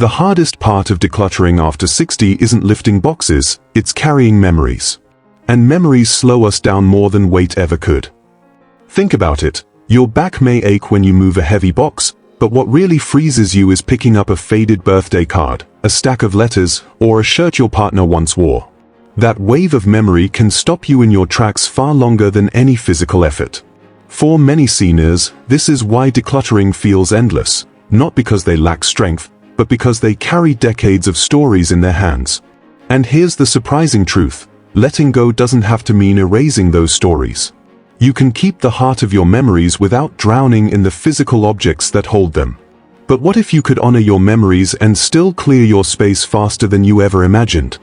The hardest part of decluttering after 60 isn't lifting boxes, it's carrying memories. And memories slow us down more than weight ever could. Think about it. Your back may ache when you move a heavy box, but what really freezes you is picking up a faded birthday card, a stack of letters, or a shirt your partner once wore. That wave of memory can stop you in your tracks far longer than any physical effort. For many seniors, this is why decluttering feels endless, not because they lack strength, but because they carry decades of stories in their hands. And here's the surprising truth: letting go doesn't have to mean erasing those stories. You can keep the heart of your memories without drowning in the physical objects that hold them. But what if you could honor your memories and still clear your space faster than you ever imagined?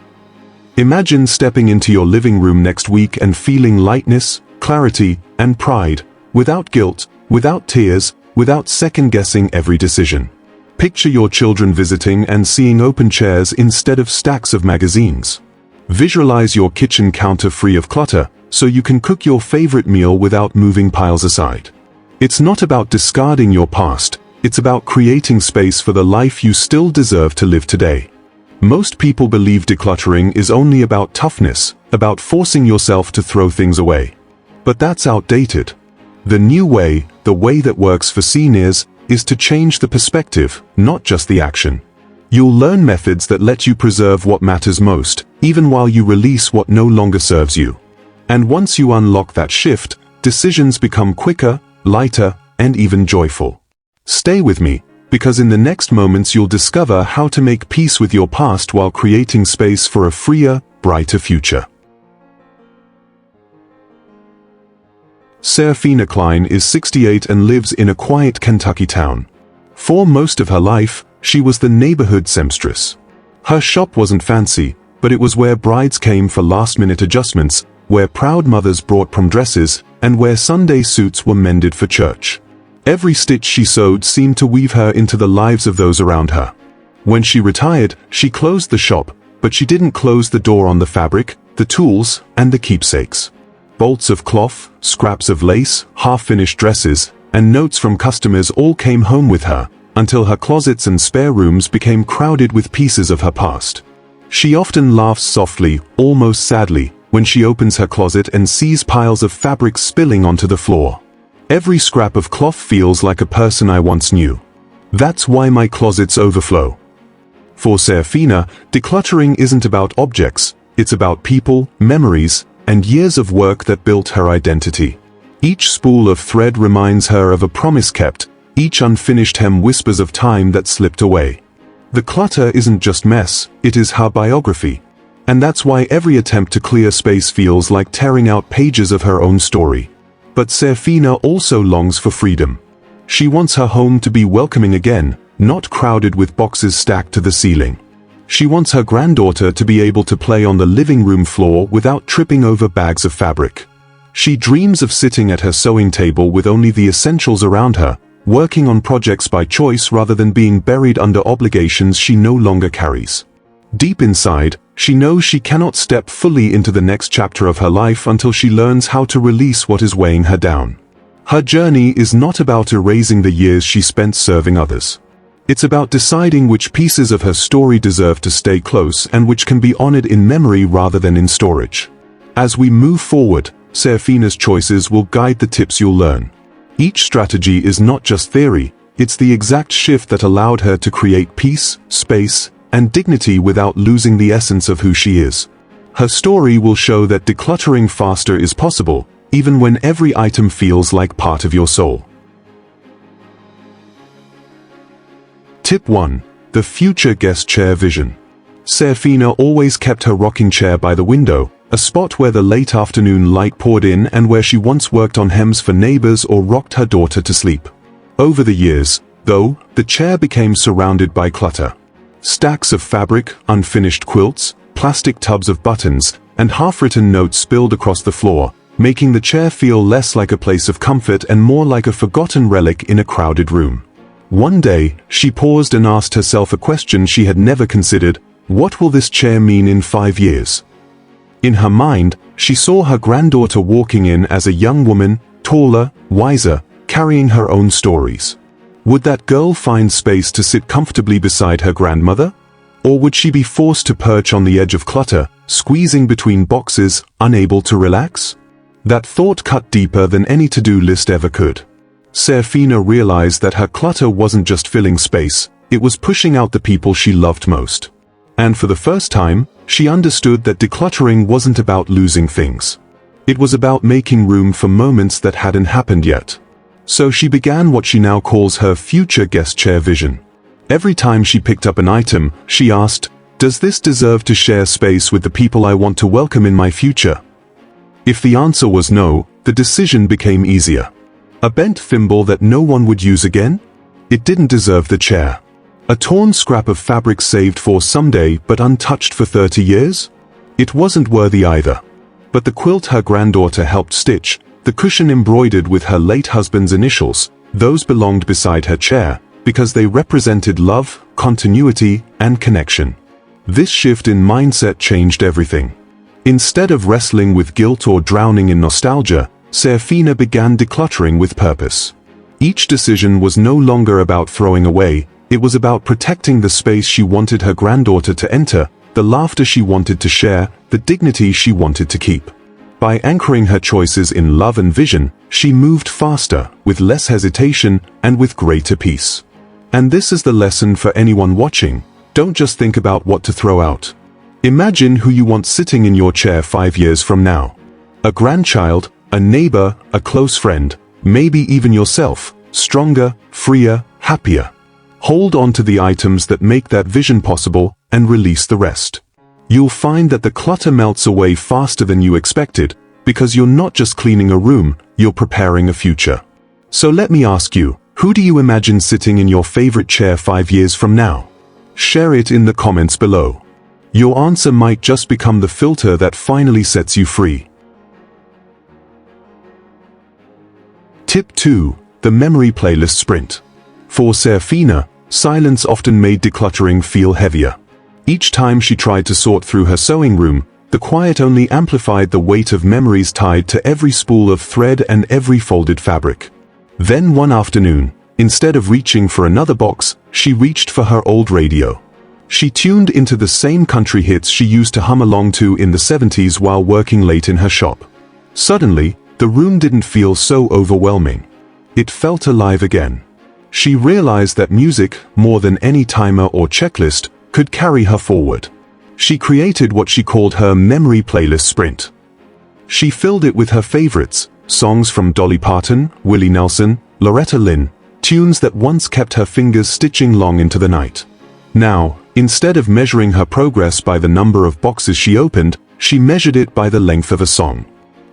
Imagine stepping into your living room next week and feeling lightness, clarity, and pride, without guilt, without tears, without second-guessing every decision. Picture your children visiting and seeing open chairs instead of stacks of magazines. Visualize your kitchen counter free of clutter, so you can cook your favorite meal without moving piles aside. It's not about discarding your past, it's about creating space for the life you still deserve to live today. Most people believe decluttering is only about toughness, about forcing yourself to throw things away. But that's outdated. The new way, the way that works for seniors, is to change the perspective, not just the action. You'll learn methods that let you preserve what matters most, even while you release what no longer serves you. And once you unlock that shift, decisions become quicker, lighter, and even joyful. Stay with me, because in the next moments you'll discover how to make peace with your past while creating space for a freer, brighter future. Seraphina is 68 and lives in a quiet Kentucky town. For most of her life, she was the neighborhood seamstress. Her shop wasn't fancy, but it was where brides came for last-minute adjustments, where proud mothers brought prom dresses, and where Sunday suits were mended for church. Every stitch she sewed seemed to weave her into the lives of those around her. When she retired, she closed the shop, but she didn't close the door on the fabric, the tools, and the keepsakes. Bolts of cloth, scraps of lace, half-finished dresses, and notes from customers all came home with her, until her closets and spare rooms became crowded with pieces of her past. She often laughs softly, almost sadly, when she opens her closet and sees piles of fabric spilling onto the floor. Every scrap of cloth feels like a person I once knew. That's why my closets overflow. For Seraphina, decluttering isn't about objects, it's about people, memories, and years of work that built her identity. Each spool of thread reminds her of a promise kept, each unfinished hem whispers of time that slipped away. The clutter isn't just mess, it is her biography. And that's why every attempt to clear space feels like tearing out pages of her own story. But Seraphina also longs for freedom. She wants her home to be welcoming again, not crowded with boxes stacked to the ceiling. She wants her granddaughter to be able to play on the living room floor without tripping over bags of fabric. She dreams of sitting at her sewing table with only the essentials around her, working on projects by choice rather than being buried under obligations she no longer carries. Deep inside, she knows she cannot step fully into the next chapter of her life until she learns how to release what is weighing her down. Her journey is not about erasing the years she spent serving others. It's about deciding which pieces of her story deserve to stay close and which can be honored in memory rather than in storage. As we move forward, Seraphina's choices will guide the tips you'll learn. Each strategy is not just theory, it's the exact shift that allowed her to create peace, space, and dignity without losing the essence of who she is. Her story will show that decluttering faster is possible, even when every item feels like part of your soul. Tip 1. The Future Guest Chair Vision. Seraphina always kept her rocking chair by the window, a spot where the late afternoon light poured in and where she once worked on hems for neighbors or rocked her daughter to sleep. Over the years, though, the chair became surrounded by clutter. Stacks of fabric, unfinished quilts, plastic tubs of buttons, and half-written notes spilled across the floor, making the chair feel less like a place of comfort and more like a forgotten relic in a crowded room. One day, she paused and asked herself a question she had never considered: what will this chair mean in 5 years? In her mind, she saw her granddaughter walking in as a young woman, taller, wiser, carrying her own stories. Would that girl find space to sit comfortably beside her grandmother? Or would she be forced to perch on the edge of clutter, squeezing between boxes, unable to relax? That thought cut deeper than any to-do list ever could. Seraphina realized that her clutter wasn't just filling space, it was pushing out the people she loved most. And for the first time, she understood that decluttering wasn't about losing things. It was about making room for moments that hadn't happened yet. So she began what she now calls her future guest chair vision. Every time she picked up an item, she asked, "Does this deserve to share space with the people I want to welcome in my future?" If the answer was no, the decision became easier. A bent thimble that no one would use again? It didn't deserve the chair. A torn scrap of fabric saved for someday but untouched for 30 years? It wasn't worthy either. But the quilt her granddaughter helped stitch, the cushion embroidered with her late husband's initials, those belonged beside her chair, because they represented love, continuity, and connection. This shift in mindset changed everything. Instead of wrestling with guilt or drowning in nostalgia, Seraphina began decluttering with purpose. Each decision was no longer about throwing away, it was about protecting the space she wanted her granddaughter to enter, the laughter she wanted to share, the dignity she wanted to keep. By anchoring her choices in love and vision, she moved faster, with less hesitation, and with greater peace. And this is the lesson for anyone watching: don't just think about what to throw out. Imagine who you want sitting in your chair 5 years from now. A grandchild, a neighbor, a close friend, maybe even yourself, stronger, freer, happier. Hold on to the items that make that vision possible, and release the rest. You'll find that the clutter melts away faster than you expected, because you're not just cleaning a room, you're preparing a future. So let me ask you, who do you imagine sitting in your favorite chair 5 years from now? Share it in the comments below. Your answer might just become the filter that finally sets you free. Tip 2. The Memory Playlist Sprint. For Seraphina, silence often made decluttering feel heavier. Each time she tried to sort through her sewing room, the quiet only amplified the weight of memories tied to every spool of thread and every folded fabric. Then one afternoon, instead of reaching for another box, she reached for her old radio. She tuned into the same country hits she used to hum along to in the 70s while working late in her shop. Suddenly, the room didn't feel so overwhelming. It felt alive again. She realized that music, more than any timer or checklist, could carry her forward. She created what she called her memory playlist sprint. She filled it with her favorites, songs from Dolly Parton, Willie Nelson, Loretta Lynn, tunes that once kept her fingers stitching long into the night. Now, instead of measuring her progress by the number of boxes she opened, she measured it by the length of a song.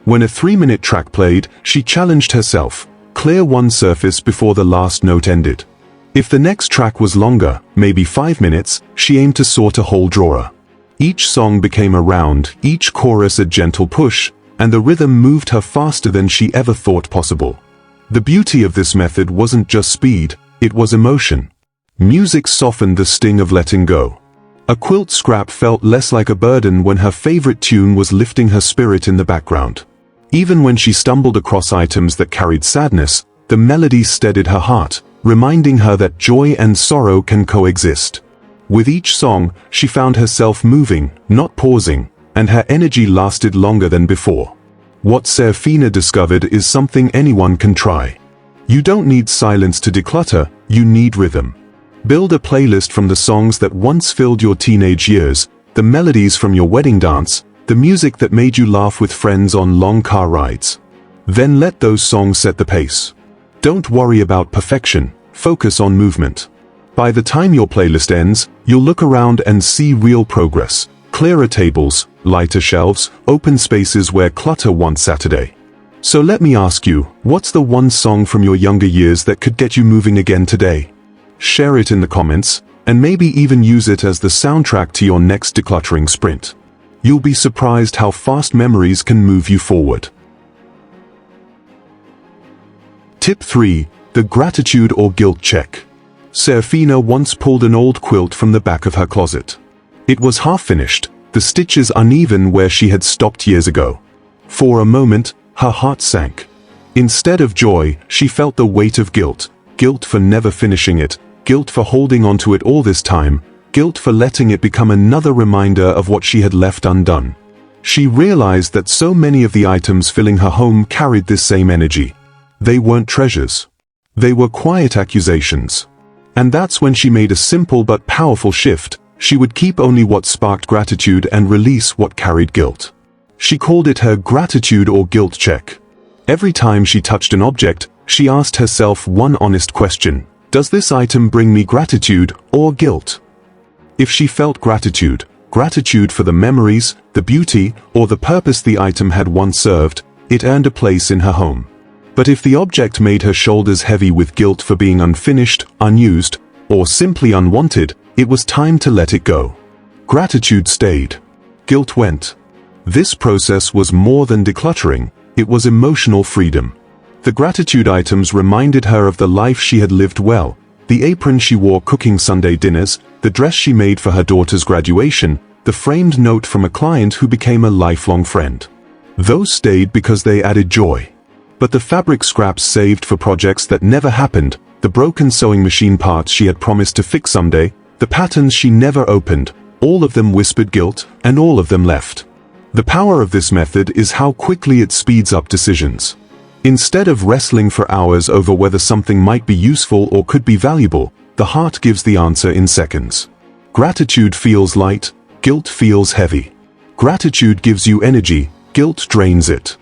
When a 3-minute track played, she challenged herself, clear one surface before the last note ended. If the next track was longer, maybe 5 minutes, she aimed to sort a whole drawer. Each song became a round, each chorus a gentle push, and the rhythm moved her faster than she ever thought possible. The beauty of this method wasn't just speed, it was emotion. Music softened the sting of letting go. A quilt scrap felt less like a burden when her favorite tune was lifting her spirit in the background. Even when she stumbled across items that carried sadness, the melody steadied her heart, reminding her that joy and sorrow can coexist. With each song, she found herself moving, not pausing, and her energy lasted longer than before. What Seraphina discovered is something anyone can try. You don't need silence to declutter, you need rhythm. Build a playlist from the songs that once filled your teenage years, the melodies from your wedding dance, the music that made you laugh with friends on long car rides. Then let those songs set the pace. Don't worry about perfection, focus on movement. By the time your playlist ends, you'll look around and see real progress. Clearer tables, lighter shelves, open spaces where clutter once sat today. So let me ask you, what's the one song from your younger years that could get you moving again today? Share it in the comments, and maybe even use it as the soundtrack to your next decluttering sprint. You'll be surprised how fast memories can move you forward. Tip 3. The Gratitude or Guilt Check. Seraphina once pulled an old quilt from the back of her closet. It was half-finished, the stitches uneven where she had stopped years ago. For a moment, her heart sank. Instead of joy, she felt the weight of guilt, guilt for never finishing it, guilt for holding on to it all this time, guilt for letting it become another reminder of what she had left undone. She realized that so many of the items filling her home carried this same energy. They weren't treasures. They were quiet accusations. And that's when she made a simple but powerful shift. She would keep only what sparked gratitude and release what carried guilt. She called it her gratitude or guilt check. Every time she touched an object, she asked herself one honest question: does this item bring me gratitude or guilt? If she felt gratitude for the memories, the beauty, or the purpose the item had once served, it earned a place in her home. But if the object made her shoulders heavy with guilt for being unfinished, unused, or simply unwanted, it was time to let it go. Gratitude stayed. Guilt went. This process was more than decluttering, it was emotional freedom. The gratitude items reminded her of the life she had lived well: the apron she wore cooking Sunday dinners, the dress she made for her daughter's graduation, the framed note from a client who became a lifelong friend. Those stayed because they added joy. But the fabric scraps saved for projects that never happened, the broken sewing machine parts she had promised to fix someday, the patterns she never opened, all of them whispered guilt, and all of them left. The power of this method is how quickly it speeds up decisions. Instead of wrestling for hours over whether something might be useful or could be valuable, the heart gives the answer in seconds. Gratitude feels light, guilt feels heavy. Gratitude gives you energy, guilt drains it.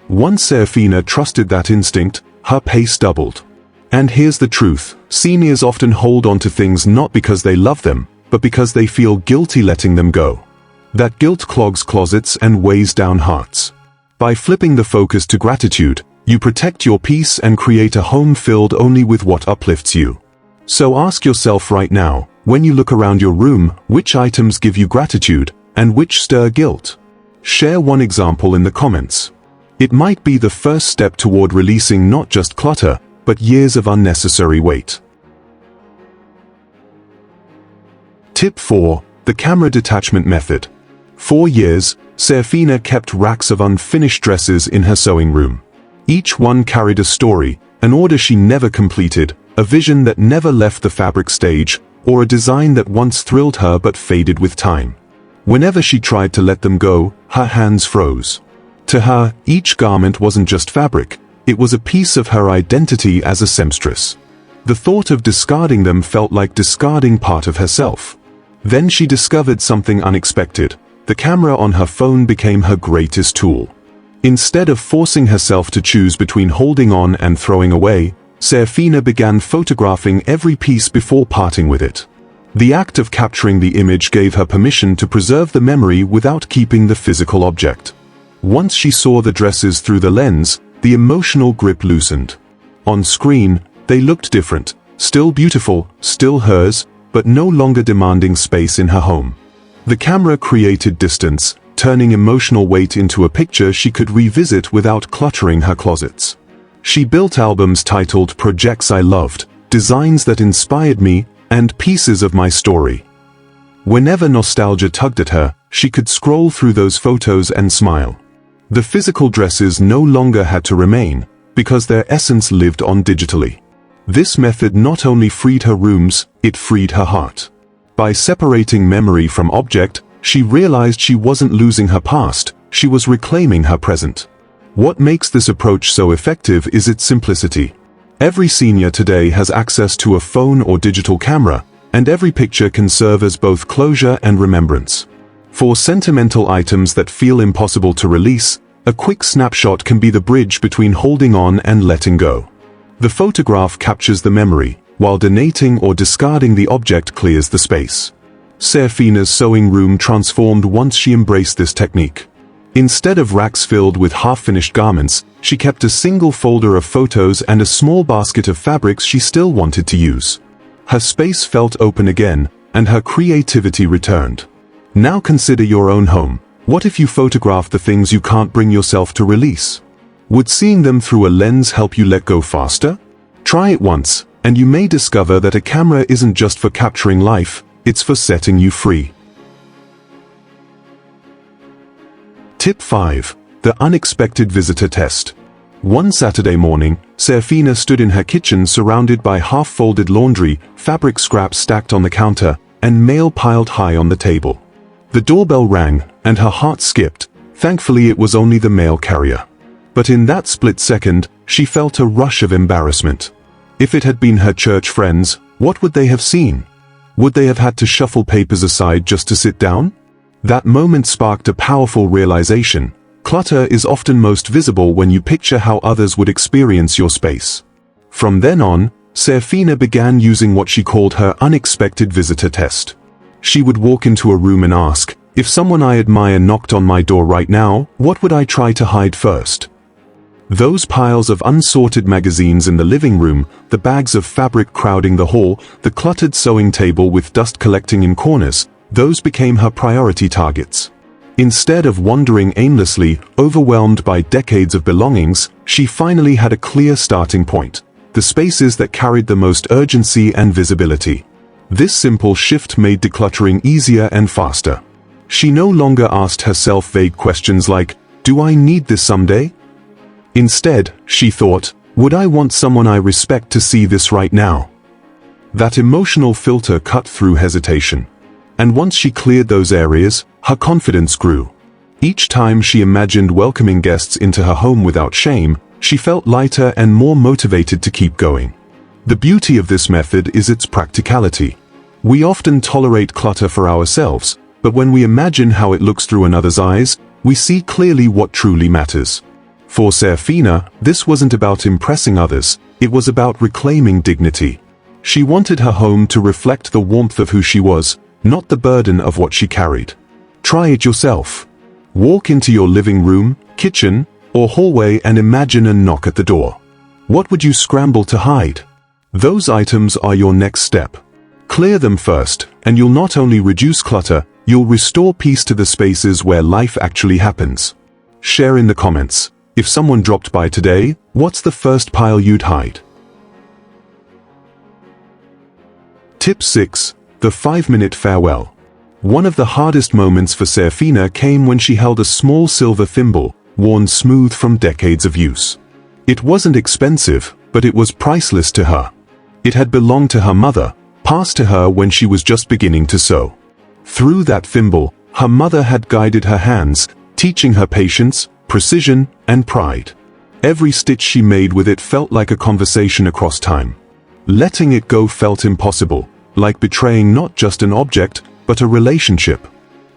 Once Seraphina trusted that instinct, her pace doubled. And here's the truth: seniors often hold on to things not because they love them, but because they feel guilty letting them go. That guilt clogs closets and weighs down hearts. By flipping the focus to gratitude, you protect your peace and create a home filled only with what uplifts you. So ask yourself right now, when you look around your room, which items give you gratitude, and which stir guilt? Share one example in the comments. It might be the first step toward releasing not just clutter, but years of unnecessary weight. Tip 4. The camera detachment method. For years, Seraphina kept racks of unfinished dresses in her sewing room. Each one carried a story, an order she never completed, a vision that never left the fabric stage, or a design that once thrilled her but faded with time. Whenever she tried to let them go, her hands froze. To her, each garment wasn't just fabric, it was a piece of her identity as a seamstress. The thought of discarding them felt like discarding part of herself. Then she discovered something unexpected. The camera on her phone became her greatest tool. Instead of forcing herself to choose between holding on and throwing away, Seraphina began photographing every piece before parting with it. The act of capturing the image gave her permission to preserve the memory without keeping the physical object. Once she saw the dresses through the lens, the emotional grip loosened. On screen, they looked different, still beautiful, still hers, but no longer demanding space in her home. The camera created distance, turning emotional weight into a picture she could revisit without cluttering her closets. She built albums titled Projects I Loved, Designs That Inspired Me, and Pieces of My Story. Whenever nostalgia tugged at her, she could scroll through those photos and smile. The physical dresses no longer had to remain, because their essence lived on digitally. This method not only freed her rooms, it freed her heart. By separating memory from object, she realized she wasn't losing her past, she was reclaiming her present. What makes this approach so effective is its simplicity. Every senior today has access to a phone or digital camera, and every picture can serve as both closure and remembrance. For sentimental items that feel impossible to release, a quick snapshot can be the bridge between holding on and letting go. The photograph captures the memory, while donating or discarding the object clears the space. Seraphina's sewing room transformed once she embraced this technique. Instead of racks filled with half-finished garments, she kept a single folder of photos and a small basket of fabrics she still wanted to use. Her space felt open again, and her creativity returned. Now consider your own home. What if you photographed the things you can't bring yourself to release? Would seeing them through a lens help you let go faster? Try it once, and you may discover that a camera isn't just for capturing life, it's for setting you free. Tip 5. The unexpected visitor test. One Saturday morning, Seraphina stood in her kitchen surrounded by half-folded laundry, fabric scraps stacked on the counter, and mail piled high on the table. The doorbell rang, and her heart skipped. Thankfully it was only the mail carrier. But in that split second, she felt a rush of embarrassment. If it had been her church friends, what would they have seen? Would they have had to shuffle papers aside just to sit down? That moment sparked a powerful realization. Clutter is often most visible when you picture how others would experience your space. From then on, Seraphina began using what she called her unexpected visitor test. She would walk into a room and ask, if someone I admire knocked on my door right now, what would I try to hide first? Those piles of unsorted magazines in the living room, the bags of fabric crowding the hall, the cluttered sewing table with dust collecting in corners, those became her priority targets. Instead of wandering aimlessly, overwhelmed by decades of belongings, she finally had a clear starting point: the spaces that carried the most urgency and visibility. This simple shift made decluttering easier and faster. She no longer asked herself vague questions like, "Do I need this someday?" Instead, she thought, "Would I want someone I respect to see this right now?" That emotional filter cut through hesitation. And once she cleared those areas, her confidence grew. Each time she imagined welcoming guests into her home without shame, she felt lighter and more motivated to keep going. The beauty of this method is its practicality. We often tolerate clutter for ourselves, but when we imagine how it looks through another's eyes, we see clearly what truly matters. For Seraphina, this wasn't about impressing others, it was about reclaiming dignity. She wanted her home to reflect the warmth of who she was, not the burden of what she carried. Try it yourself. Walk into your living room, kitchen, or hallway and imagine a knock at the door. What would you scramble to hide? Those items are your next step. Clear them first, and you'll not only reduce clutter, you'll restore peace to the spaces where life actually happens. Share in the comments. If someone dropped by today, what's the first pile you'd hide? Tip 6. The 5-minute farewell. One of the hardest moments for Seraphina came when she held a small silver thimble, worn smooth from decades of use. It wasn't expensive, but it was priceless to her. It had belonged to her mother, passed to her when she was just beginning to sew. Through that thimble, her mother had guided her hands, teaching her patience, precision, and pride. Every stitch she made with it felt like a conversation across time. Letting it go felt impossible, like betraying not just an object, but a relationship.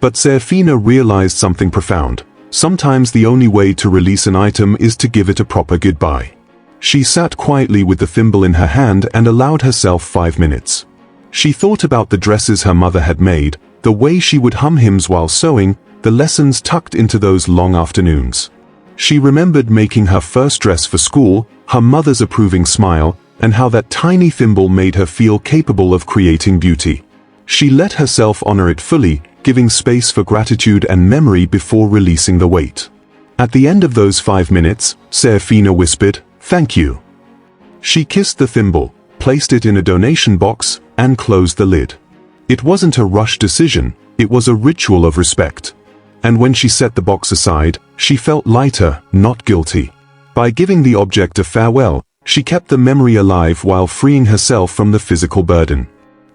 But Seraphina realized something profound. Sometimes the only way to release an item is to give it a proper goodbye. She sat quietly with the thimble in her hand and allowed herself 5 minutes. She thought about the dresses her mother had made, the way she would hum hymns while sewing, the lessons tucked into those long afternoons. She remembered making her first dress for school, her mother's approving smile, and how that tiny thimble made her feel capable of creating beauty. She let herself honor it fully, giving space for gratitude and memory before releasing the weight. At the end of those 5 minutes, Seraphina whispered, "Thank you." She kissed the thimble, placed it in a donation box, and closed the lid. It wasn't a rushed decision, it was a ritual of respect. And when she set the box aside, she felt lighter, not guilty. By giving the object a farewell, she kept the memory alive while freeing herself from the physical burden.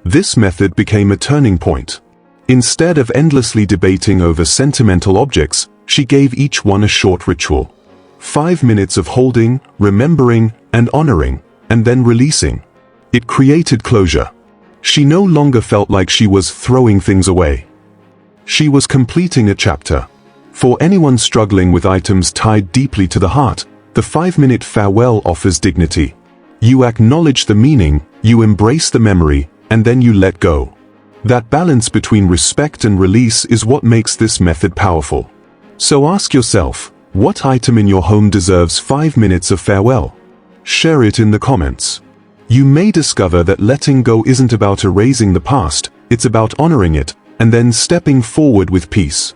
This method became a turning point. Instead of endlessly debating over sentimental objects, she gave each one a short ritual. 5 minutes of holding, remembering, and honoring, and then releasing. It created closure. She no longer felt like she was throwing things away. She was completing a chapter. For anyone struggling with items tied deeply to the heart, the 5-minute farewell offers dignity. You acknowledge the meaning, you embrace the memory, and then you let go. That balance between respect and release is what makes this method powerful. So ask yourself, what item in your home deserves 5 minutes of farewell? Share it in the comments. You may discover that letting go isn't about erasing the past, it's about honoring it, and then stepping forward with peace.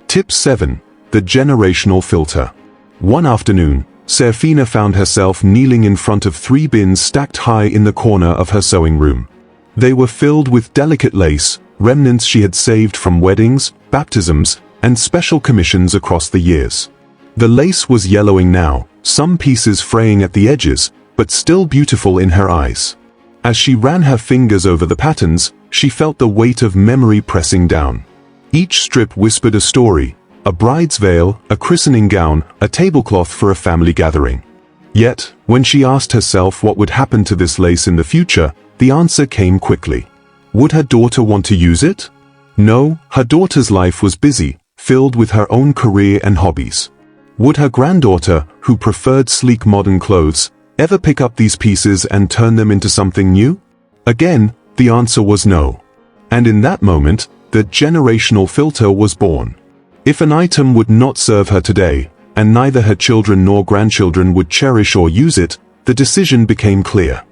Tip 7. The generational filter. One afternoon, Seraphina found herself kneeling in front of 3 bins stacked high in the corner of her sewing room. They were filled with delicate lace, remnants she had saved from weddings, baptisms, and special commissions across the years. The lace was yellowing now, some pieces fraying at the edges, but still beautiful in her eyes. As she ran her fingers over the patterns, she felt the weight of memory pressing down. Each strip whispered a story, a bride's veil, a christening gown, a tablecloth for a family gathering. Yet, when she asked herself what would happen to this lace in the future, the answer came quickly. Would her daughter want to use it? No, her daughter's life was busy, filled with her own career and hobbies. Would her granddaughter, who preferred sleek modern clothes, ever pick up these pieces and turn them into something new? Again, the answer was no. And in that moment, the generational filter was born. If an item would not serve her today, and neither her children nor grandchildren would cherish or use it, the decision became clear.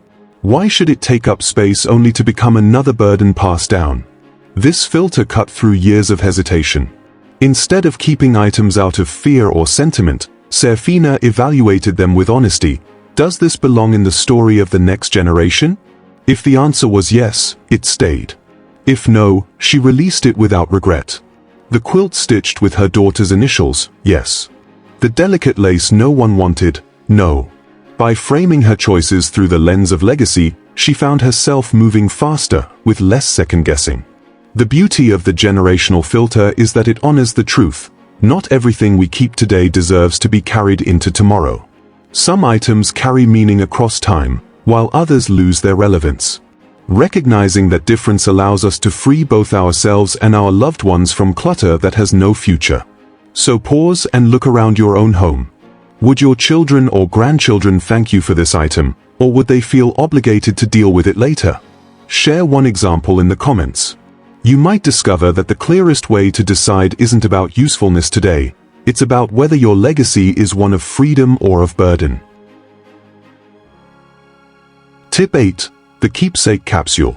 Why should it take up space only to become another burden passed down? This filter cut through years of hesitation. Instead of keeping items out of fear or sentiment, Seraphina evaluated them with honesty. Does this belong in the story of the next generation? If the answer was yes, it stayed. If no, she released it without regret. The quilt stitched with her daughter's initials, yes. The delicate lace no one wanted, no. By framing her choices through the lens of legacy, she found herself moving faster, with less second-guessing. The beauty of the generational filter is that it honors the truth. Not everything we keep today deserves to be carried into tomorrow. Some items carry meaning across time, while others lose their relevance. Recognizing that difference allows us to free both ourselves and our loved ones from clutter that has no future. So pause and look around your own home. Would your children or grandchildren thank you for this item, or would they feel obligated to deal with it later? Share one example in the comments. You might discover that the clearest way to decide isn't about usefulness today, it's about whether your legacy is one of freedom or of burden. Tip 8. The Keepsake Capsule.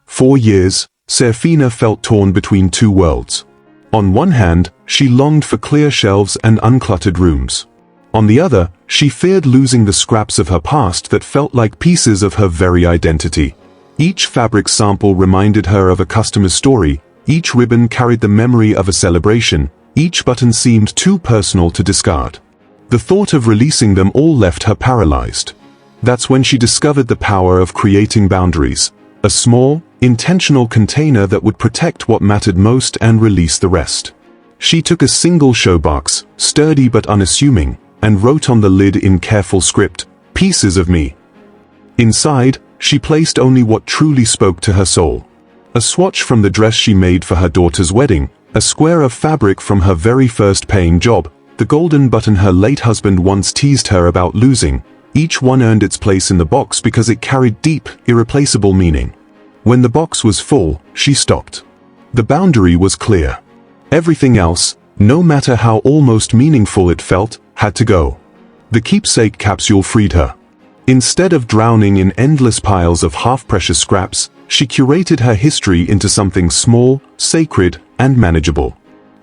For years, Seraphina felt torn between two worlds. On one hand, she longed for clear shelves and uncluttered rooms. On the other, she feared losing the scraps of her past that felt like pieces of her very identity. Each fabric sample reminded her of a customer's story, each ribbon carried the memory of a celebration, each button seemed too personal to discard. The thought of releasing them all left her paralyzed. That's when she discovered the power of creating boundaries, a small, intentional container that would protect what mattered most and release the rest. She took a single show box, sturdy but unassuming, and wrote on the lid in careful script, "Pieces of me." Inside, she placed only what truly spoke to her soul. A swatch from the dress she made for her daughter's wedding, a square of fabric from her very first paying job, the golden button her late husband once teased her about losing. Each one earned its place in the box because it carried deep, irreplaceable meaning. When the box was full, she stopped. The boundary was clear. Everything else, no matter how almost meaningful it felt, had to go. The Keepsake Capsule freed her. Instead of drowning in endless piles of half-precious scraps, she curated her history into something small, sacred, and manageable.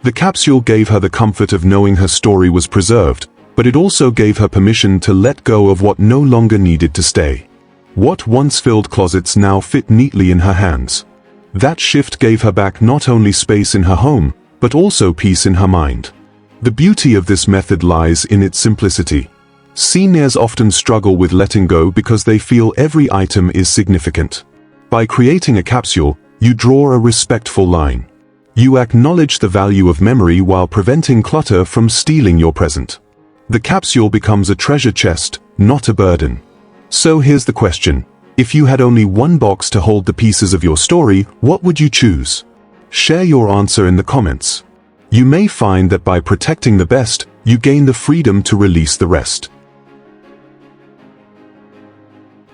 The capsule gave her the comfort of knowing her story was preserved, but it also gave her permission to let go of what no longer needed to stay. What once filled closets now fit neatly in her hands. That shift gave her back not only space in her home, but also peace in her mind. The beauty of this method lies in its simplicity. Seniors often struggle with letting go because they feel every item is significant. By creating a capsule, you draw a respectful line. You acknowledge the value of memory while preventing clutter from stealing your present. The capsule becomes a treasure chest, not a burden. So here's the question. If you had only one box to hold the pieces of your story, what would you choose? Share your answer in the comments. You may find that by protecting the best, you gain the freedom to release the rest.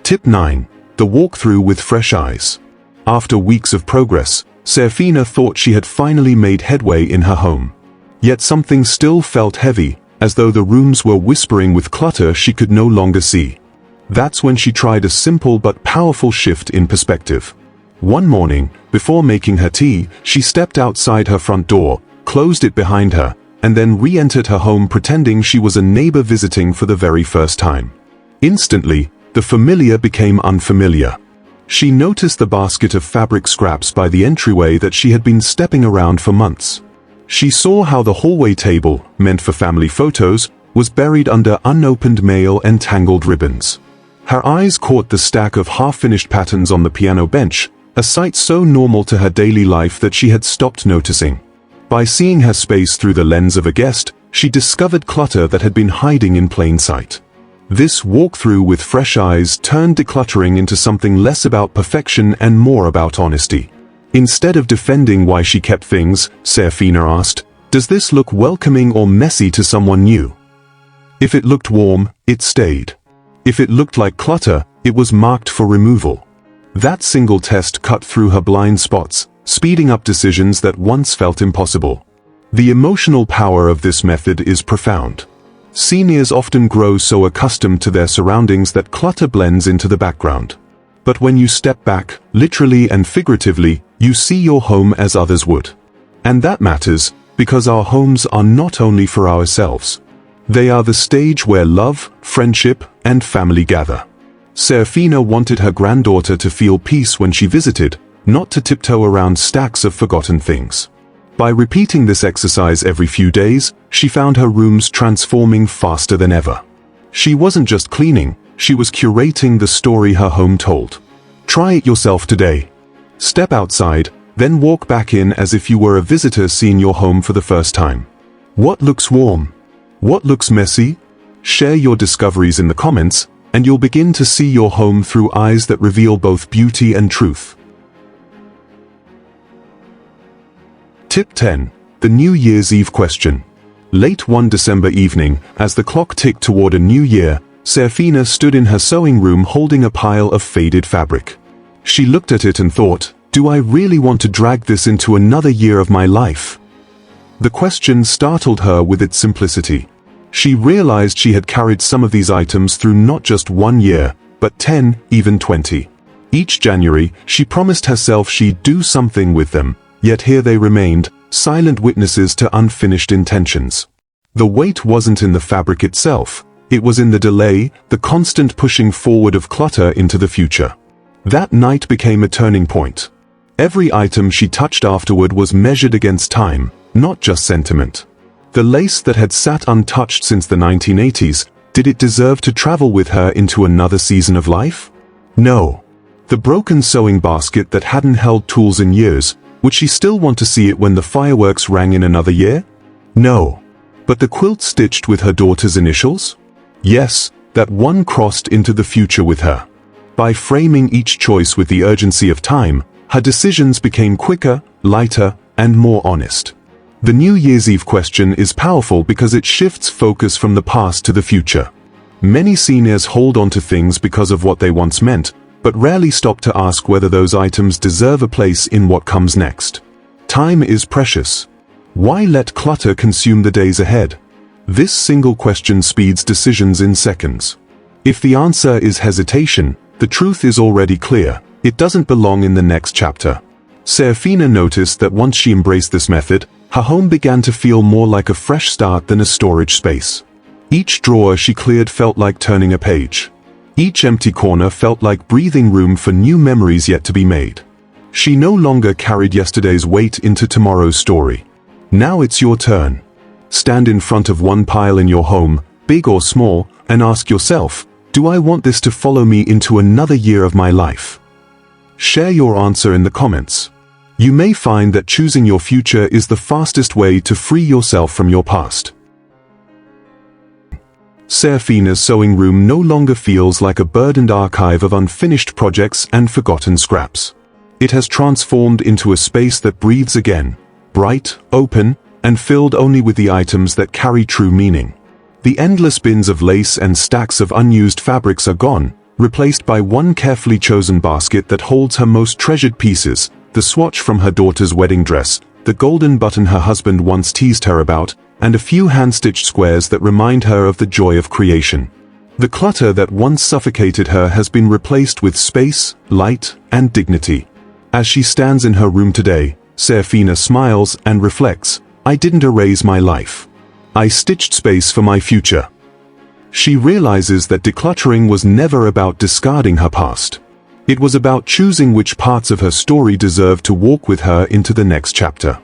Tip 9. The walkthrough with fresh eyes. After weeks of progress, Seraphina thought she had finally made headway in her home. Yet something still felt heavy, as though the rooms were whispering with clutter she could no longer see. That's when she tried a simple but powerful shift in perspective. One morning, before making her tea, she stepped outside her front door, closed it behind her, and then re-entered her home pretending she was a neighbor visiting for the very first time. Instantly, the familiar became unfamiliar. She noticed the basket of fabric scraps by the entryway that she had been stepping around for months. She saw how the hallway table, meant for family photos, was buried under unopened mail and tangled ribbons. Her eyes caught the stack of half-finished patterns on the piano bench, a sight so normal to her daily life that she had stopped noticing. By seeing her space through the lens of a guest, she discovered clutter that had been hiding in plain sight. This walkthrough with fresh eyes turned decluttering into something less about perfection and more about honesty. Instead of defending why she kept things, Seraphina asked, "Does this look welcoming or messy to someone new?" If it looked warm, it stayed. If it looked like clutter, it was marked for removal. That single test cut through her blind spots, speeding up decisions that once felt impossible. The emotional power of this method is profound. Seniors often grow so accustomed to their surroundings that clutter blends into the background. But when you step back, literally and figuratively, you see your home as others would. And that matters, because our homes are not only for ourselves. They are the stage where love, friendship, and family gather. Seraphina wanted her granddaughter to feel peace when she visited, not to tiptoe around stacks of forgotten things. By repeating this exercise every few days, she found her rooms transforming faster than ever. She wasn't just cleaning, she was curating the story her home told. Try it yourself today. Step outside, then walk back in as if you were a visitor seeing your home for the first time. What looks warm? What looks messy? Share your discoveries in the comments, and you'll begin to see your home through eyes that reveal both beauty and truth. Tip 10. The New Year's Eve Question. Late one December evening, as the clock ticked toward a new year, Seraphina stood in her sewing room holding a pile of faded fabric. She looked at it and thought, "Do I really want to drag this into another year of my life?" The question startled her with its simplicity. She realized she had carried some of these items through not just 1 year, but 10, even 20. Each January, she promised herself she'd do something with them, yet here they remained, silent witnesses to unfinished intentions. The weight wasn't in the fabric itself, it was in the delay, the constant pushing forward of clutter into the future. That night became a turning point. Every item she touched afterward was measured against time, not just sentiment. The lace that had sat untouched since the 1980s, did it deserve to travel with her into another season of life? No. The broken sewing basket that hadn't held tools in years, would she still want to see it when the fireworks rang in another year? No. But the quilt stitched with her daughter's initials? Yes, that one crossed into the future with her. By framing each choice with the urgency of time, her decisions became quicker, lighter, and more honest. The New Year's Eve question is powerful because it shifts focus from the past to the future. Many seniors hold on to things because of what they once meant, but rarely stop to ask whether those items deserve a place in what comes next. Time is precious. Why let clutter consume the days ahead? This single question speeds decisions in seconds. If the answer is hesitation, the truth is already clear. It doesn't belong in the next chapter. Seraphina noticed that once she embraced this method, her home began to feel more like a fresh start than a storage space. Each drawer she cleared felt like turning a page. Each empty corner felt like breathing room for new memories yet to be made. She no longer carried yesterday's weight into tomorrow's story. Now it's your turn. Stand in front of one pile in your home, big or small, and ask yourself, do I want this to follow me into another year of my life? Share your answer in the comments. You may find that choosing your future is the fastest way to free yourself from your past. Seraphina's sewing room no longer feels like a burdened archive of unfinished projects and forgotten scraps. It has transformed into a space that breathes again, bright, open, and filled only with the items that carry true meaning. The endless bins of lace and stacks of unused fabrics are gone, replaced by one carefully chosen basket that holds her most treasured pieces, the swatch from her daughter's wedding dress, the golden button her husband once teased her about, and a few hand-stitched squares that remind her of the joy of creation. The clutter that once suffocated her has been replaced with space, light, and dignity. As she stands in her room today, Seraphina smiles and reflects, I didn't erase my life. I stitched space for my future. She realizes that decluttering was never about discarding her past. It was about choosing which parts of her story deserve to walk with her into the next chapter.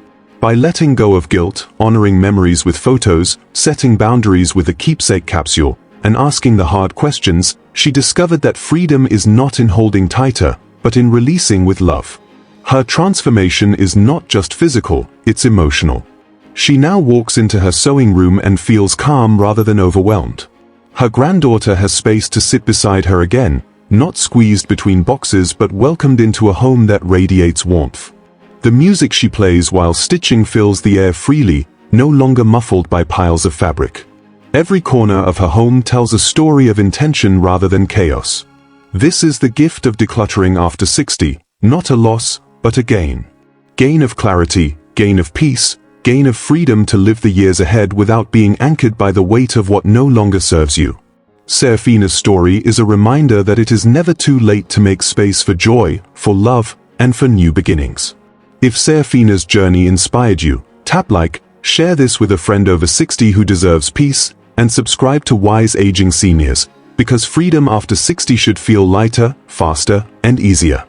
By letting go of guilt, honoring memories with photos, setting boundaries with a keepsake capsule, and asking the hard questions, she discovered that freedom is not in holding tighter, but in releasing with love. Her transformation is not just physical, it's emotional. She now walks into her sewing room and feels calm rather than overwhelmed. Her granddaughter has space to sit beside her again, not squeezed between boxes but welcomed into a home that radiates warmth. The music she plays while stitching fills the air freely, no longer muffled by piles of fabric. Every corner of her home tells a story of intention rather than chaos. This is the gift of decluttering after 60, not a loss, but a gain. Gain of clarity, gain of peace, gain of freedom to live the years ahead without being anchored by the weight of what no longer serves you. Seraphina's story is a reminder that it is never too late to make space for joy, for love, and for new beginnings. If Seraphina's journey inspired you, tap like, share this with a friend over 60 who deserves peace, and subscribe to Wise Aging Seniors, because freedom after 60 should feel lighter, faster, and easier.